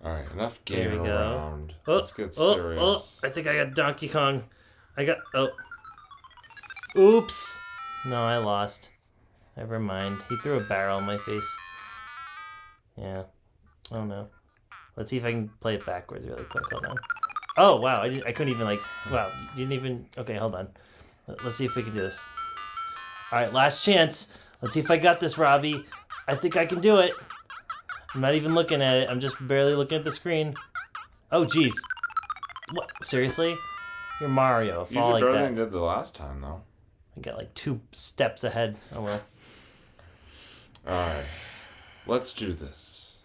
All right, enough Here we gaming go. around. Oh, Let's get oh! serious. I think I got Donkey Kong. I got. Oh, oops! No, I lost. Never mind. He threw a barrel in my face. Yeah. Oh no. Let's see if I can play it backwards really quick. Hold on. Oh wow! I couldn't even like. Wow, you didn't even. Okay, hold on. Let's see if we can do this. All right, last chance. Let's see if I got this, Robbie. I think I can do it. I'm not even looking at it. I'm just barely looking at the screen. Oh, jeez. What? Seriously? You're Mario. You Fall did like better than that. you did the last time, though. I got like 2 steps ahead. Oh well. All right, let's do this.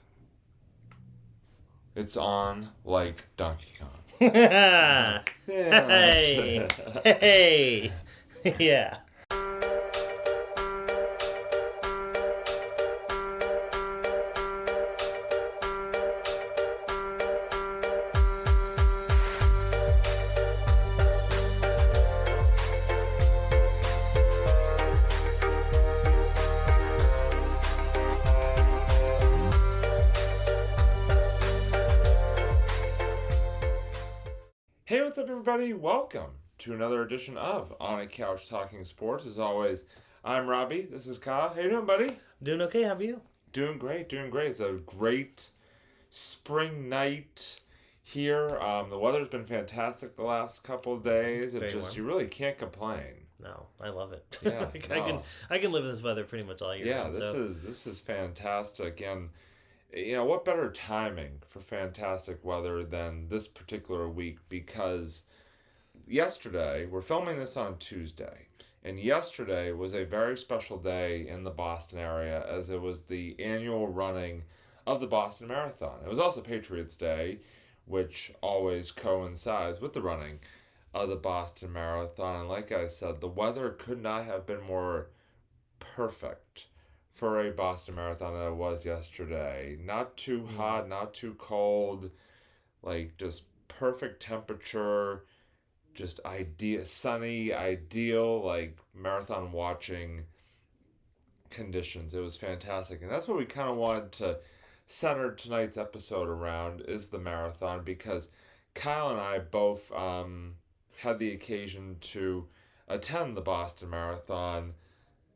It's on like Donkey Kong. Hey! Yeah. Hey! Yeah. Hey, what's up, everybody? Welcome to another edition of On a Couch Talking Sports. As always, I'm Robbie. This is Kyle. How you doing, buddy? Doing okay? How about you? Doing great, doing great. It's a great spring night here. The weather's been fantastic the last couple of days. It Very just warm. you really can't complain. No, I love it. Yeah, I can no. I can live in this weather pretty much all year Yeah, round. this So is fantastic. And what better timing for fantastic weather than this particular week? Because yesterday, we're filming this on Tuesday, and yesterday was a very special day in the Boston area as it was the annual running of the Boston Marathon. It was also Patriots Day, which always coincides with the running of the Boston Marathon. And like I said, the weather could not have been more perfect for a Boston Marathon than it was yesterday. Not too hot, not too cold, like just perfect temperature, just sunny, ideal, like marathon watching conditions. It was fantastic. And that's what we kind of wanted to center tonight's episode around is the marathon because Kyle and I both had the occasion to attend the Boston Marathon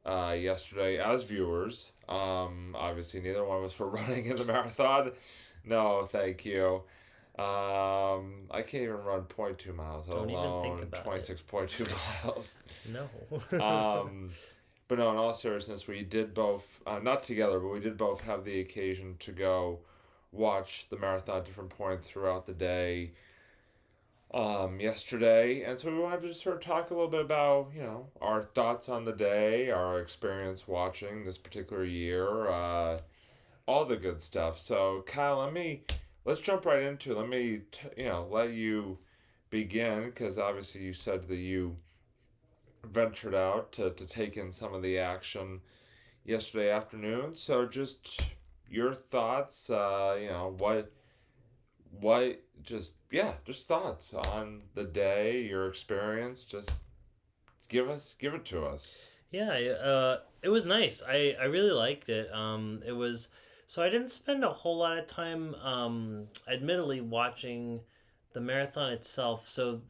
yesterday as viewers. Obviously, neither one of us were running in the marathon. No, thank you. I can't even run 0.2 miles, let don't even think alone about it. 26.2 miles. No. Um, but no, in all seriousness, we did both, not together, but we did both have the occasion to go watch the marathon at different points throughout the day yesterday. And so we wanted to just sort of talk a little bit about, our thoughts on the day, our experience watching this particular year, all the good stuff. So, Kyle, let's jump right into it. Let me, let you begin because obviously you said that you ventured out to take in some of the action yesterday afternoon. So just your thoughts, just thoughts on the day, your experience. Just give it to us. Yeah, it was nice. I really liked it. It was so I didn't spend a whole lot of time, admittedly, watching the marathon itself. So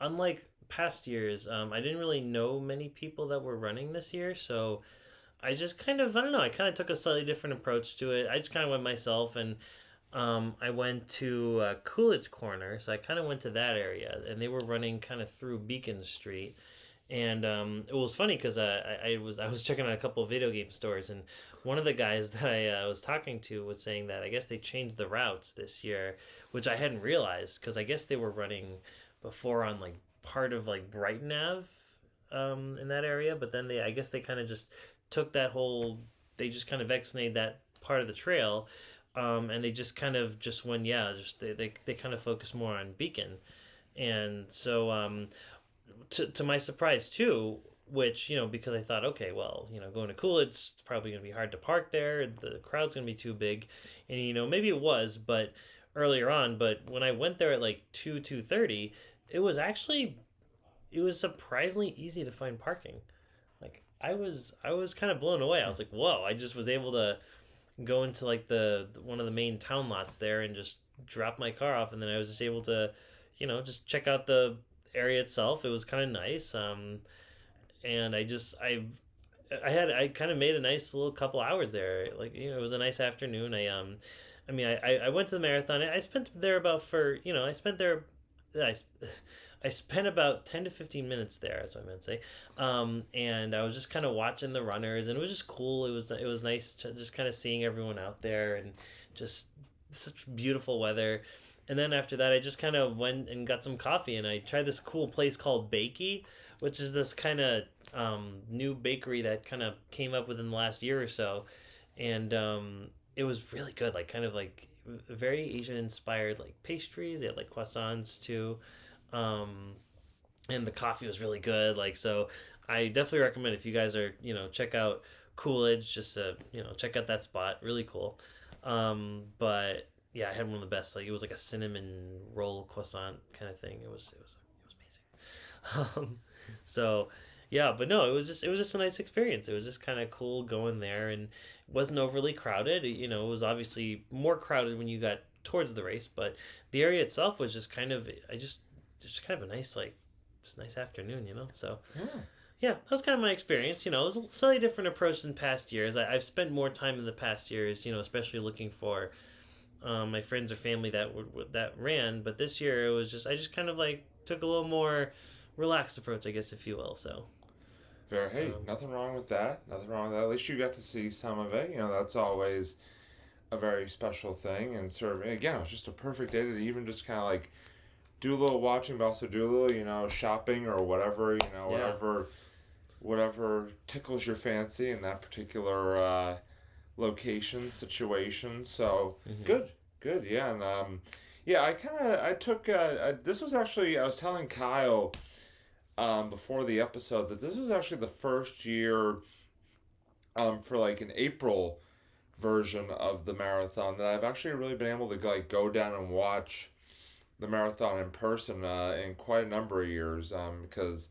unlike past years, I didn't really know many people that were running this year. So I just kind of I don't know. I kind of took a slightly different approach to it. I just kind of went myself and. I went to Coolidge Corner, so I kind of went to that area, and they were running kind of through Beacon Street, and it was funny because I was checking out a couple of video game stores, and one of the guys that I was talking to was saying that I guess they changed the routes this year, which I hadn't realized because I guess they were running before on like part of like Brighton Ave, in that area, but then I guess they kind of just took that whole they just kind of exited that part of the trail, and they just kind of just went just they kind of focus more on Beacon, and so to my surprise too, which because I thought, okay, well, going to Coolidge, it's probably going to be hard to park there, the crowd's going to be too big, and maybe it was, but earlier on, but when I went there at like 2:30, it was actually it was surprisingly easy to find parking. Like I was kind of blown away. I was like, whoa! I just was able to go into like the one of the main town lots there and just drop my car off, and then I was just able to, just check out the area itself. It was kind of nice. And I kind of made a nice little couple hours there. Like, it was a nice afternoon. I went to the marathon. I spent there about for you know I spent there. I, I spent about 10 to 15 minutes there. That's what I meant to say. And I was just kind of watching the runners, and it was just cool. It was nice to just kind of seeing everyone out there, and just such beautiful weather. And then after that, I just kind of went and got some coffee, and I tried this cool place called Bakey, which is this kind of new bakery that kind of came up within the last year or so, and it was really good. Like, kind of like very Asian inspired, like pastries. They had like croissants too, um, and the coffee was really good. Like, so I definitely recommend, if you guys are, check out Coolidge, just to, check out that spot. Really cool. But yeah, I had one of the best. Like, it was like a cinnamon roll croissant kind of thing. It was amazing. So yeah, but no, it was just a nice experience. It was just kind of cool going there, and it wasn't overly crowded. It was obviously more crowded when you got towards the race, but the area itself was just kind of, just kind of a nice, like, just nice afternoon. So Yeah. yeah, that was kind of my experience. It was a slightly different approach than past years. I've spent more time in the past years, especially looking for my friends or family that ran. But this year, I just kind of like took a little more relaxed approach, I guess, if you will. So Hey, nothing wrong with that. Nothing wrong with that. At least you got to see some of it. That's always a very special thing. And sort of, and again, it was just a perfect day to even just kind of like do a little watching, but also do a little, shopping or whatever, Yeah. whatever tickles your fancy in that particular location, situation. So hmm good, yeah. And yeah, I took, this was actually, I was telling Kyle before the episode that this was actually the first year for like an April version of the marathon that I've actually really been able to like go down and watch the marathon in person in quite a number of years, because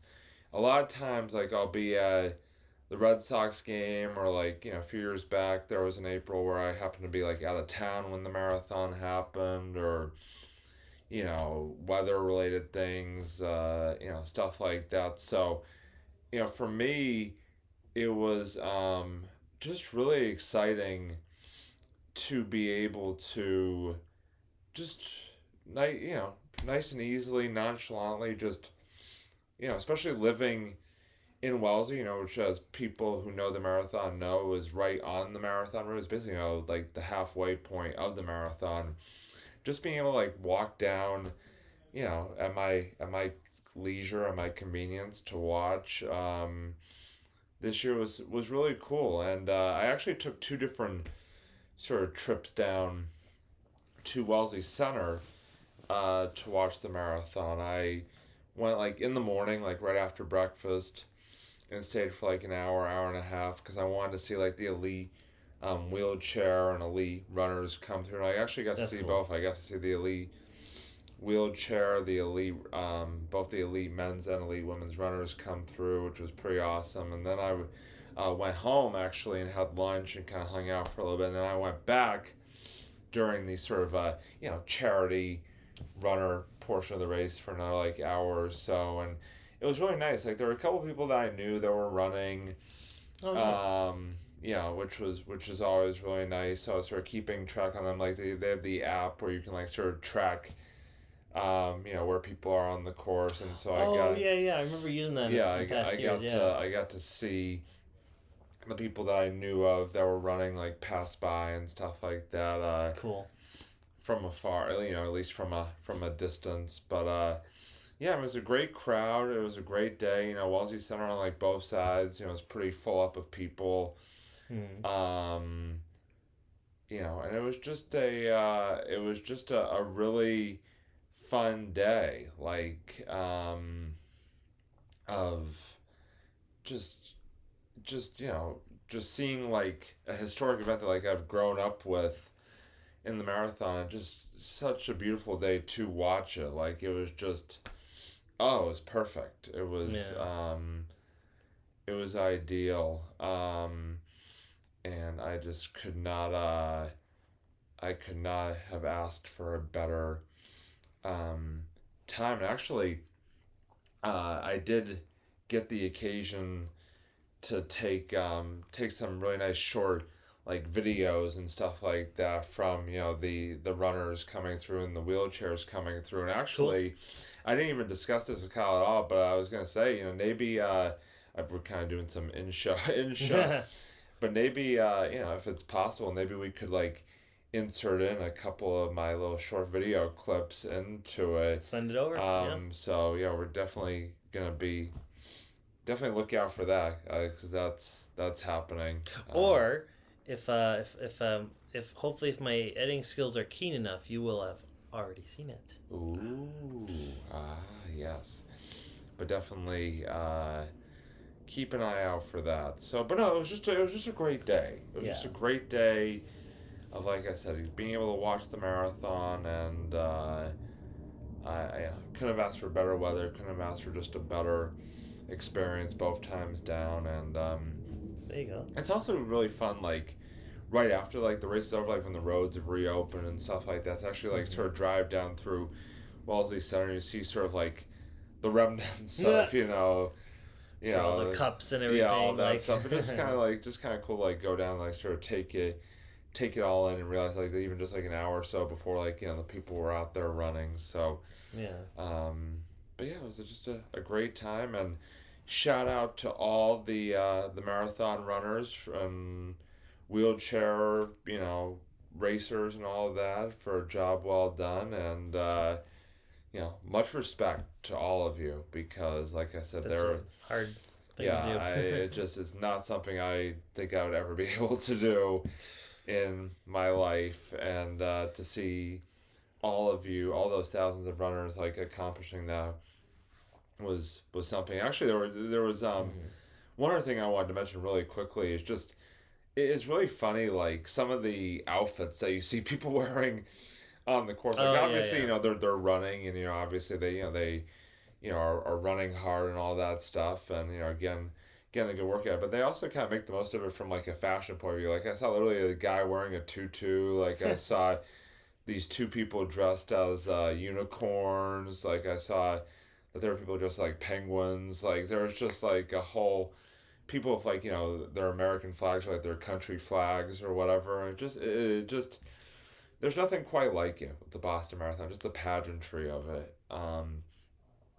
a lot of times, like, I'll be at the Red Sox game, or like, a few years back there was an April where I happened to be like out of town when the marathon happened, or weather related things, stuff like that. So, for me, it was just really exciting to be able to just, nice and easily, nonchalantly, just, especially living in Wellesley, which, as people who know the marathon know, is right on the marathon route. It's basically, like the halfway point of the marathon. Just being able to like walk down, at my leisure, at my convenience to watch. This year was really cool, and I actually took two different sort of trips down to Wellesley Center to watch the marathon. I went like in the morning, like right after breakfast, and stayed for like an hour and a half, because I wanted to see like the elite wheelchair and elite runners come through. And I actually got to That's see cool. both. I got to see the elite wheelchair, the elite, both the elite men's and elite women's runners come through, which was pretty awesome. And then I went home actually and had lunch and kind of hung out for a little bit. And then I went back during the sort of charity runner portion of the race for another like hour or so, and it was really nice. Like, there were a couple people that I knew that were running, Oh, nice. which is always really nice. So I was sort of keeping track on them. Like, they have the app where you can like sort of track, where people are on the course, and so I Oh, got yeah, yeah. I remember using that yeah, in past years. Yeah. I got to see the people that I knew of that were running, like, pass by and stuff like that. Cool. From afar, at least from a distance. But yeah, it was a great crowd. It was a great day. Wellesley Center on like both sides. It was pretty full up of people. hmm Um, and it was just a really fun day. Like, of just just seeing like a historic event that like I've grown up with in the marathon. Just such a beautiful day to watch it. Like, it was just, oh, it was perfect. It was Yeah. ideal. and I just could not. I could not have asked for a better um, time. And actually, I did get the occasion to take some really nice short like videos and stuff like that from the runners coming through and the wheelchairs coming through. And Cool. actually, I didn't even discuss this with Kyle at all, but I was gonna say, maybe we're kind of doing some in show in show, but maybe if it's possible, maybe we could like insert in a couple of my little short video clips into it. Send it over. Yeah. So yeah, we're definitely gonna be definitely look out for that because that's happening. Or if hopefully if my editing skills are keen enough, you will have already seen it. Ooh, yes, but definitely keep an eye out for that. So, but no, it was just a great day. It was just a great day of, like I said, being able to watch the marathon, and I couldn't have asked for better weather. Couldn't have asked for just a better experience both times down, and There you go. it's also really fun, like right after like the race is over, like when the roads have reopened and stuff like that. To actually like sort of drive down through Wellesley Center, and you see sort of like the remnants of All the cups and everything. yeah, all that like... stuff. It just kind of cool, like go down, like sort of take it all in and realize like that even just like an hour or so before like the people were out there running. So yeah. but yeah, it was just a great time, and shout out to all the marathon runners and wheelchair racers and all of that for a job well done, and much respect to all of you, because like I said, That's they're a hard thing yeah, to do. it's not something I think I would ever be able to do in my life, and to see all of you, all those thousands of runners like accomplishing that was something. Actually, there was one other thing I wanted to mention really quickly is just it's really funny, like some of the outfits that you see people wearing on the course. Like obviously, they're running, and obviously they are running hard and all that stuff, and again they can work at it, but they also kind of make the most of it from like a fashion point of view. Like I saw literally a guy wearing a tutu. Like I saw these two people dressed as unicorns. Like I saw that there were people dressed like penguins. Like there was just like a whole people with like their American flags, or like their country flags or whatever. It just there's nothing quite like it with the Boston Marathon. Just the pageantry of it.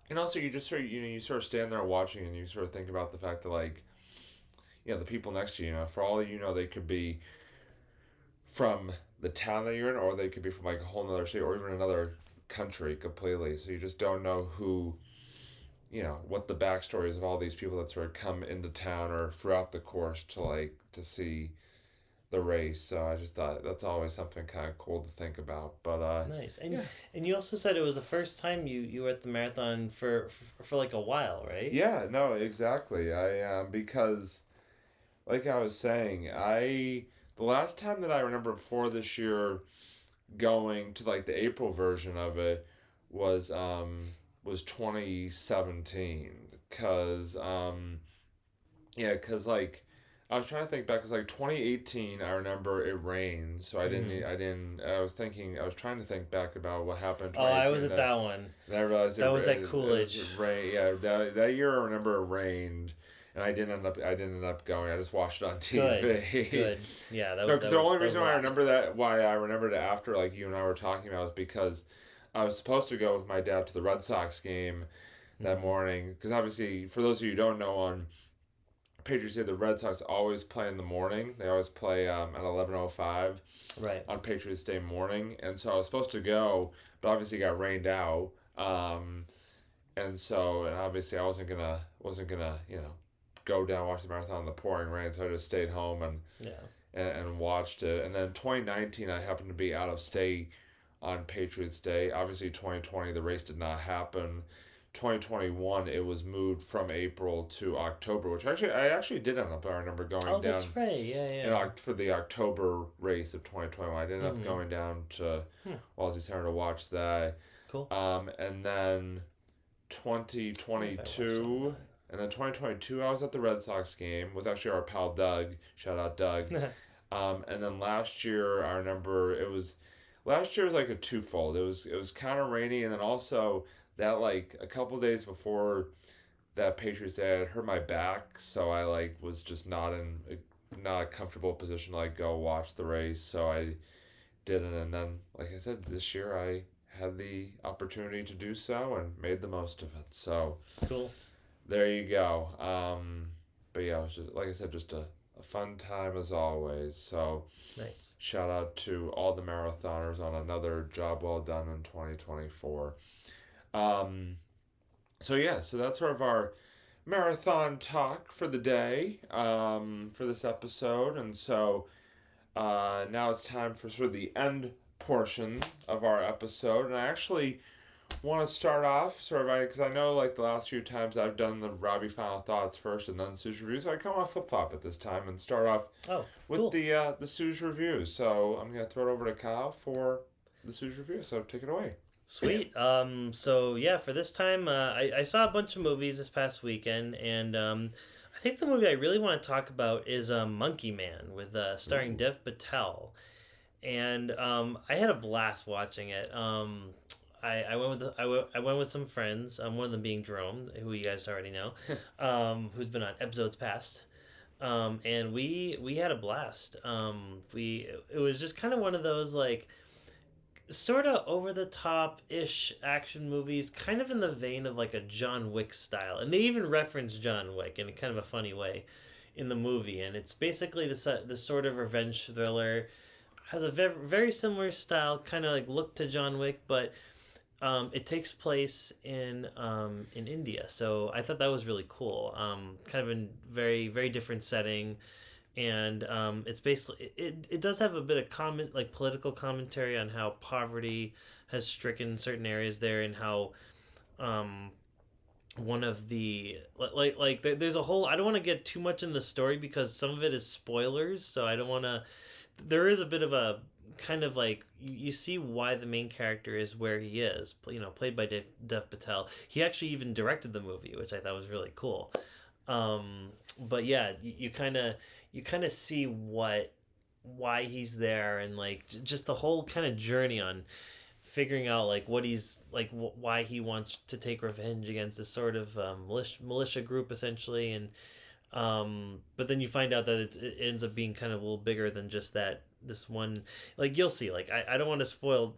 And also you just sort of you sort of stand there watching, and you sort of think about the fact that like the people next to you, for all they could be from the town that you're in, or they could be from like a whole other state or even another country completely. So you just don't know who what the backstories of all these people that sort of come into town or throughout the course to see the race. So I just thought that's always something kind of cool to think about. But Nice. And you also said it was the first time you were at the marathon for like a while, right? yeah, no, exactly. I because like I was saying, the last time that I remember before this year going to like the April version of it was 2017, cuz like I was trying to think back, cuz like 2018 I remember it rained, so I was trying to think back about what happened in Oh, 2018. I was at that one. And I realized that was at Coolidge. it rain. Yeah, that year I remember it rained, and I didn't end up going. I just watched it on TV. Good. Yeah, that No, was. because That the was, only that was reason why I remembered it after like you and I were talking about, was because I was supposed to go with my dad to the Red Sox game that morning. Because obviously, for those of you who don't know, on Patriots Day, the Red Sox always play in the morning. They always play at 11:05 right on Patriots Day morning, and so I was supposed to go, but obviously got rained out. And obviously I wasn't gonna go down watch the marathon in the pouring rain, so I just stayed home and watched it. And then 2019 I happened to be out of state on Patriots Day. Obviously 2020 the race did not happen. 2021 it was moved from April to October, which I actually did end up, I remember going down. Oh, that's right. Yeah. For the October race of 2021, I ended up going down to Wellesley Center to watch that. Cool. And then 2022, And then 2022, I was at the Red Sox game with actually our pal Doug. Shout out Doug. And then last year, I remember last year was like a twofold. It was kind of rainy, and then also that like a couple days before that Patriots day, I had hurt my back, so I like was just not a comfortable position to like go watch the race, so I didn't. And then, like I said, this year I had the opportunity to do so and made the most of it. So Cool. there you go. But yeah, it was just, like I said, just a fun time as always. So Nice. shout out to all the marathoners on another job well done in 2024. So yeah, so that's sort of our marathon talk for the day, for this episode. And so now it's time for sort of the end portion of our episode. And I actually want to start off sort of, because I know like the last few times I've done the Robbie final thoughts first and then Sue's reviews, so I kind of want to flip flop at this time and start off with cool. the Sue's reviews. So I'm gonna throw it over to Kyle for the Sue's review. So take it away. Sweet. So yeah, for this time, I saw a bunch of movies this past weekend, and I think the movie I really want to talk about is Monkey Man with starring Dev Patel, and I had a blast watching it. I went with some friends. One of them being Jerome, who you guys already know, who's been on episodes past. And we had a blast. It was just kind of one of those like sort of over the top ish action movies, kind of in the vein of like a John Wick style, and they even reference John Wick in a kind of a funny way in the movie. And it's basically this sort of revenge thriller, has a very, very similar style, kind of like look to John Wick, but it takes place in India. So I thought that was really cool. Kind of a very, very different setting. And it's basically it does have a bit of comment, like political commentary on how poverty has stricken certain areas there, and how one of the there's a whole, I don't want to get too much in the story because some of it is spoilers, so I don't want to. There is a bit of a kind of like you see why the main character is where he is, played by Dev Patel. He actually even directed the movie, which I thought was really cool. But yeah, you kind of see why he's there, and like just the whole kind of journey on figuring out like what he's like, why he wants to take revenge against this sort of militia group essentially. And but then you find out that it ends up being kind of a little bigger than just that. This one, like you'll see, like I don't want to spoil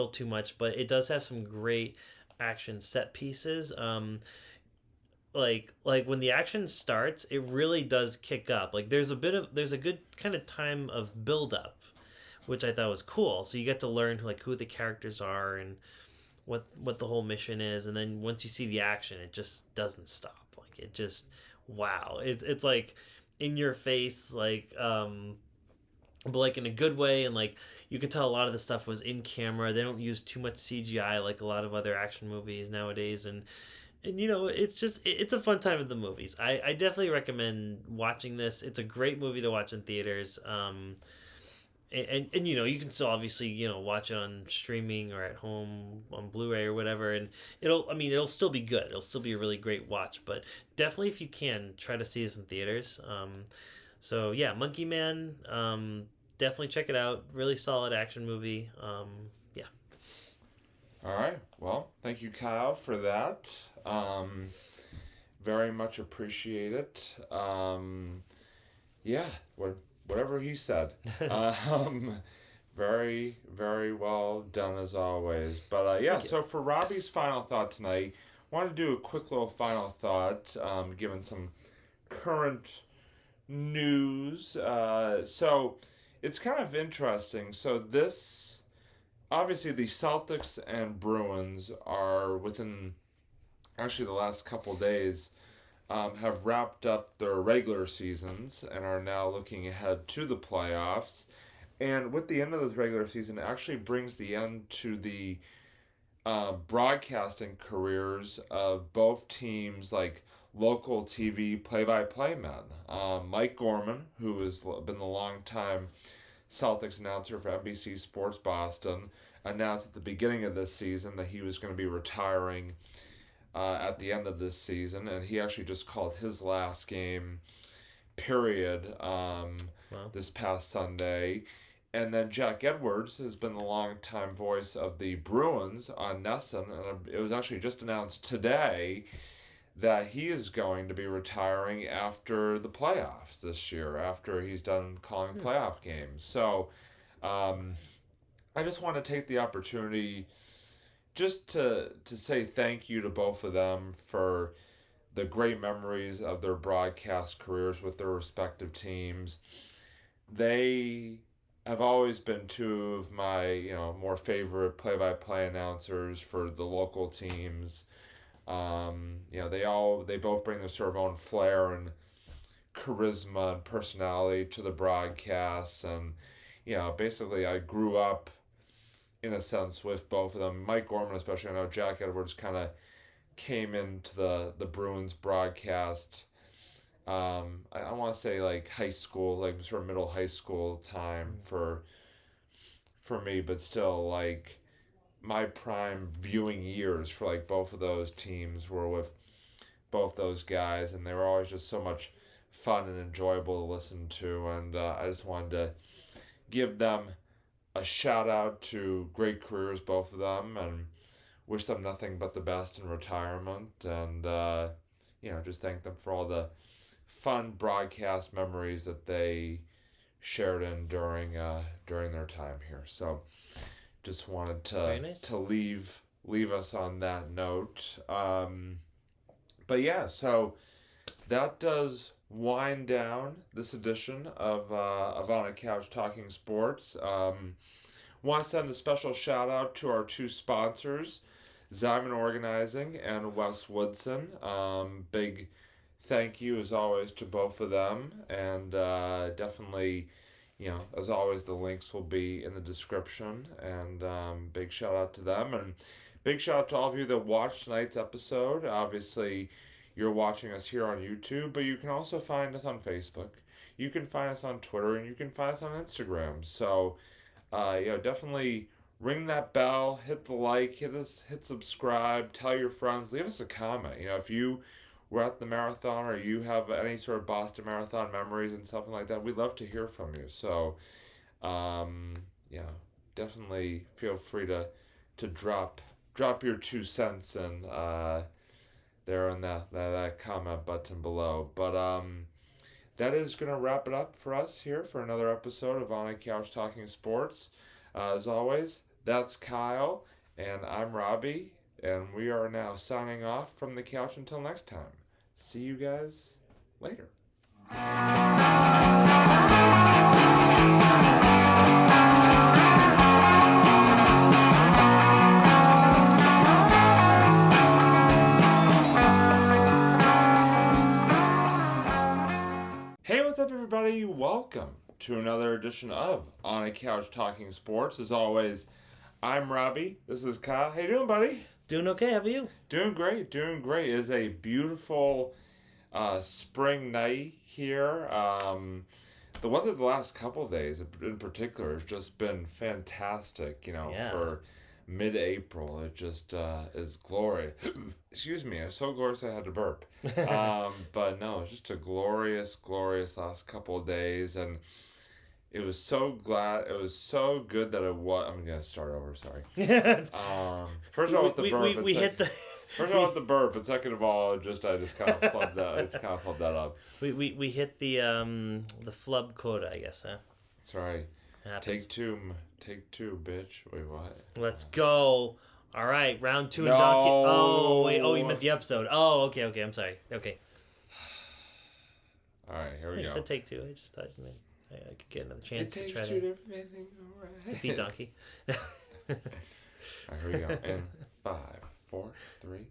too much, but it does have some great action set pieces. Like when the action starts, it really does kick up. Like there's a good kind of time of build up, which I thought was cool. So you get to learn like who the characters are and what the whole mission is, and then once you see the action, it just doesn't stop. Like it just, wow, it's like in your face, like but like in a good way. And like you could tell a lot of the stuff was in camera. They don't use too much CGI like a lot of other action movies nowadays. And it's a fun time at the movies. I definitely recommend watching this. It's a great movie to watch in theaters. And you can still obviously watch it on streaming or at home on Blu-ray or whatever, and it'll still be good. It'll still be a really great watch. But definitely, if you can, try to see this in theaters. So yeah, Monkey Man. Definitely check it out. Really solid action movie. Yeah. All right. Well, thank you, Kyle, for that. Very much appreciate it. Yeah, whatever he said. Very, very well done as always. But yeah, so for Robbie's final thought tonight, I wanted to do a quick little final thought, given some current news. So it's kind of interesting. So this, obviously the Celtics and Bruins are within, actually the last couple days, have wrapped up their regular seasons and are now looking ahead to the playoffs. And with the end of this regular season, it actually brings the end to the broadcasting careers of both teams, like local TV play-by-play men. Mike Gorman, who has been the long-time Celtics announcer for NBC Sports Boston, announced at the beginning of this season that he was going to be retiring at the end of this season, and he actually just called his last game, period, Wow. this past Sunday. And then Jack Edwards has been the longtime voice of the Bruins on NESN, and it was actually just announced today that he is going to be retiring after the playoffs this year, after he's done calling playoff games. So I just want to take the opportunity just to say thank you to both of them for the great memories of their broadcast careers with their respective teams. They have always been two of my, more favorite play-by-play announcers for the local teams. They both bring their sort of own flair and charisma and personality to the broadcasts, and basically I grew up in a sense with both of them. Mike Gorman especially. I know Jack Edwards kind of came into the Bruins broadcast. I want to say like high school, like sort of middle high school time for me, but still like my prime viewing years for like both of those teams were with both those guys, and they were always just so much fun and enjoyable to listen to. And I just wanted to give them a shout out to great careers, both of them, and wish them nothing but the best in retirement. And just thank them for all the fun broadcast memories that they shared in during their time here. So just wanted to leave us on that note. But yeah, so that does wind down this edition of On a Couch Talking Sports. Want to send a special shout out to our two sponsors, Zyman Organizing and Wes Woodson. Big thank you as always to both of them, and definitely, as always, the links will be in the description, and big shout out to them, and big shout out to all of you that watched tonight's episode. Obviously, you're watching us here on YouTube, but you can also find us on Facebook. You can find us on Twitter, and you can find us on Instagram. So, definitely ring that bell, hit the like, hit subscribe, tell your friends, leave us a comment. If you were at the marathon or you have any sort of Boston Marathon memories and something like that, we'd love to hear from you. So, definitely feel free to drop your 2 cents and there in that comment button below. But that is going to wrap it up for us here for another episode of On a Couch Talking Sports. As always, that's Kyle, and I'm Robbie, and we are now signing off from the couch until next time. See you guys later. Hey, what's up, everybody? Welcome to another edition of On a Couch Talking Sports. As always, I'm Robbie. This is Kyle. How you doing, buddy? Doing okay. How are you? Doing great. It is a beautiful spring night here. The weather the last couple of days in particular has just been fantastic, for mid-April. It just is glorious. Excuse me, it's so glorious I had to burp. But no, it's just a glorious last couple of days, and it was so good that it was. I'm gonna start over. Sorry. First of all, with the burp, we hit the. First of all, with the burp, and second of all, I just kind of flubbed that up. We hit the flub quota, I guess, huh? That's right. Take two, bitch. Wait, what? Let's go. All right, round 2 and donkey. Oh wait, you meant the episode. Oh, okay. I'm sorry. Okay. All right, here we go. You said take 2. I just thought I could get another chance to try to defeat donkey. All right, here we go. And 5, 4, 3.